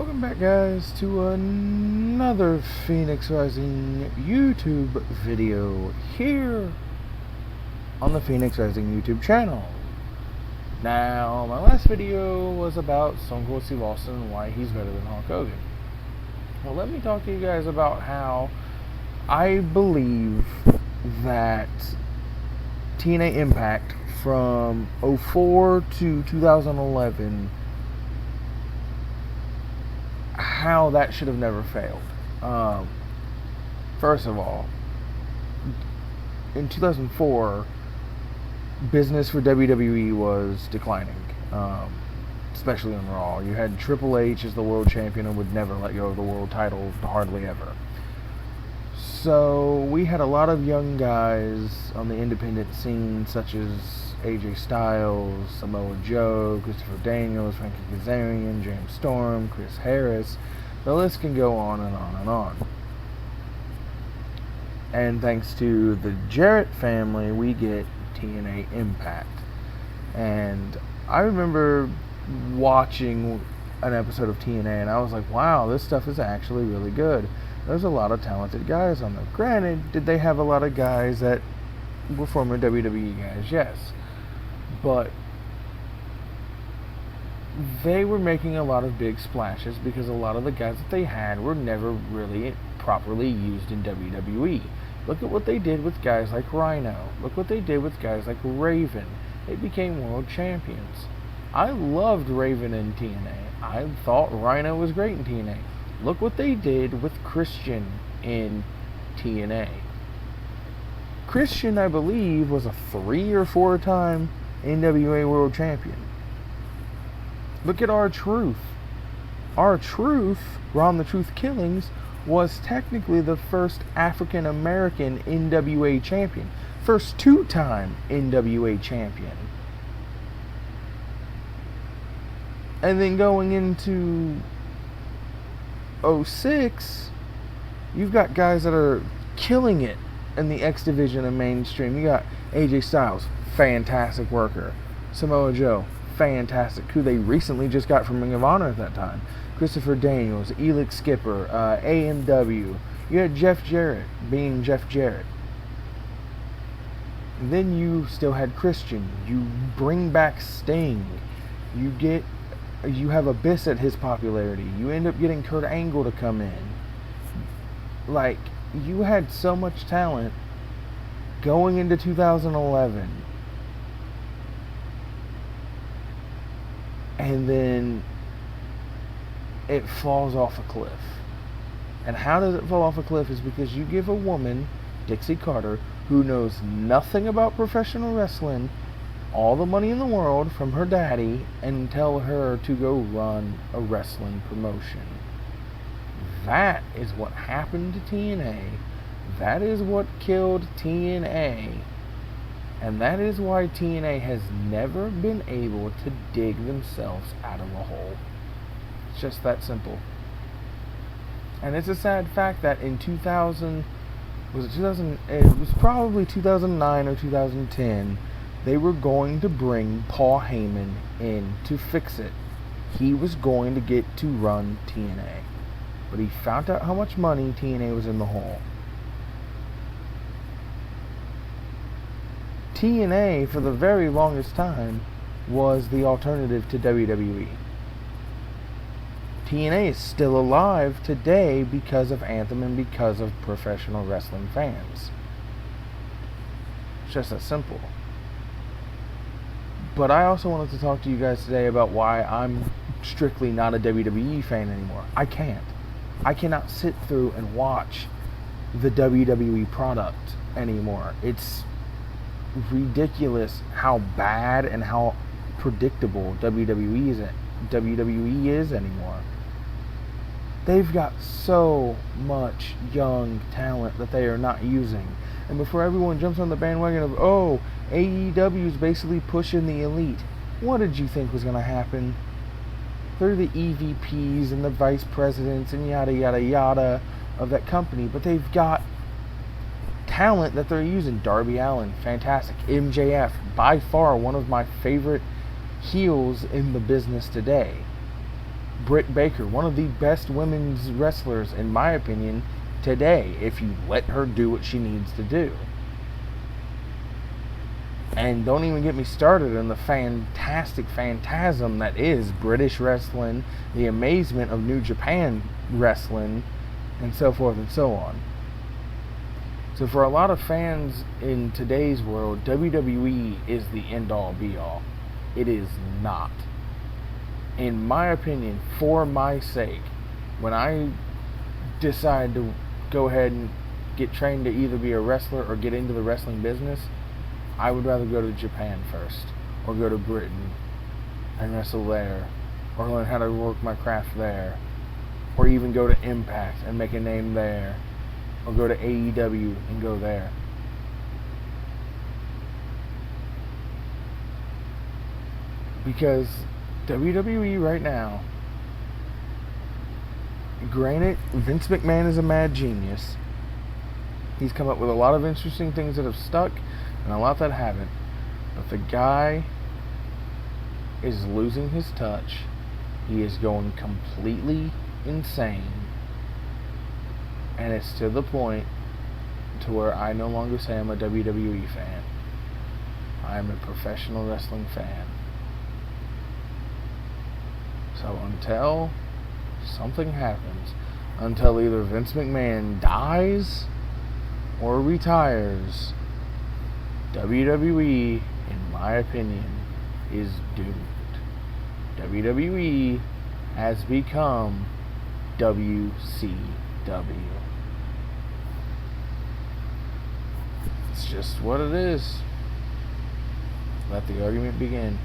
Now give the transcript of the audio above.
Welcome back, guys, to another Phoenix Rising YouTube video here on the Phoenix Rising YouTube channel. Now, my last video was about Stone Cold Steve Austin and why he's better than Hulk Hogan. Well, let me talk to you guys about how I believe that TNA Impact from 04 to 2011, how that should have never failed. First of all, in 2004, business for WWE was declining, especially on Raw. You had Triple H as the world champion and would never let go of the world title, hardly ever. So we had a lot of young guys on the independent scene, such as AJ Styles, Samoa Joe, Christopher Daniels, Frankie Kazarian, James Storm, Chris Harris. The list can go on and on and on. And thanks to the Jarrett family, we get TNA Impact. And I remember watching an episode of TNA and I was like, wow, this stuff is actually really good. There's a lot of talented guys on there. Granted, did they have a lot of guys that were former WWE guys? Yes. But they were making a lot of big splashes because a lot of the guys that they had were never really properly used in WWE. Look at what they did with guys like Rhino. Look what they did with guys like Raven. They became world champions. I loved Raven in TNA. I thought Rhino was great in TNA. Look what they did with Christian in TNA. Christian, I believe, was a 3 or 4 time NWA World Champion. Look at R-Truth. R-Truth, Ron the Truth Killings, was technically the first African American NWA champion. First 2-time NWA champion. And then going into 06, you've got guys that are killing it in the X division and mainstream. You got AJ Styles, fantastic worker. Samoa Joe, fantastic, who they recently just got from Ring of Honor at that time. Christopher Daniels, Elix Skipper, AMW. You had Jeff Jarrett being Jeff Jarrett. And then you still had Christian. You bring back Sting. You have Abyss at his popularity. You end up getting Kurt Angle to come in. Like, you had so much talent going into 2011. And then it falls off a cliff. And how does it fall off a cliff is because you give a woman, Dixie Carter, who knows nothing about professional wrestling, all the money in the world from her daddy and tell her to go run a wrestling promotion. That is what happened to TNA. That is what killed TNA. And that is why TNA has never been able to dig themselves out of a hole. It's just that simple. And it's a sad fact that in 2000, it was probably 2009 or 2010, they were going to bring Paul Heyman in to fix it. He was going to get to run TNA. But he found out how much money TNA was in the hole. TNA, for the very longest time, was the alternative to WWE. TNA is still alive today because of Anthem and because of professional wrestling fans. It's just that simple. But I also wanted to talk to you guys today about why I'm strictly not a WWE fan anymore. I can't. I cannot sit through and watch the WWE product anymore. It's ridiculous how bad and how predictable WWE is anymore. They've got so much young talent that they are not using. And before everyone jumps on the bandwagon of, oh, AEW is basically pushing the elite, what did you think was going to happen? They're the EVPs and the vice presidents and yada yada yada of that company, but they've got talent that they're using. Darby Allin, fantastic. MJF, by far one of my favorite heels in the business today. Britt Baker, one of the best women's wrestlers, in my opinion, today, if you let her do what she needs to do. And don't even get me started on the fantastic phantasm that is British wrestling, the amazement of New Japan wrestling, and so forth and so on. So for a lot of fans in today's world, WWE is the end-all be-all. It is not. In my opinion, for my sake, when I decide to go ahead and get trained to either be a wrestler or get into the wrestling business, I would rather go to Japan first, or go to Britain and wrestle there, or learn how to work my craft there, or even go to Impact and make a name there, or go to AEW and go there. Because WWE right now, granted, Vince McMahon is a mad genius. He's come up with a lot of interesting things that have stuck and a lot that haven't. But the guy is losing his touch. He is going completely insane. And it's to the point to where I no longer say I'm a WWE fan. I'm a professional wrestling fan. So until something happens, until either Vince McMahon dies or retires, WWE, in my opinion, is doomed. WWE has become WCW. It's just what it is. Let the argument begin.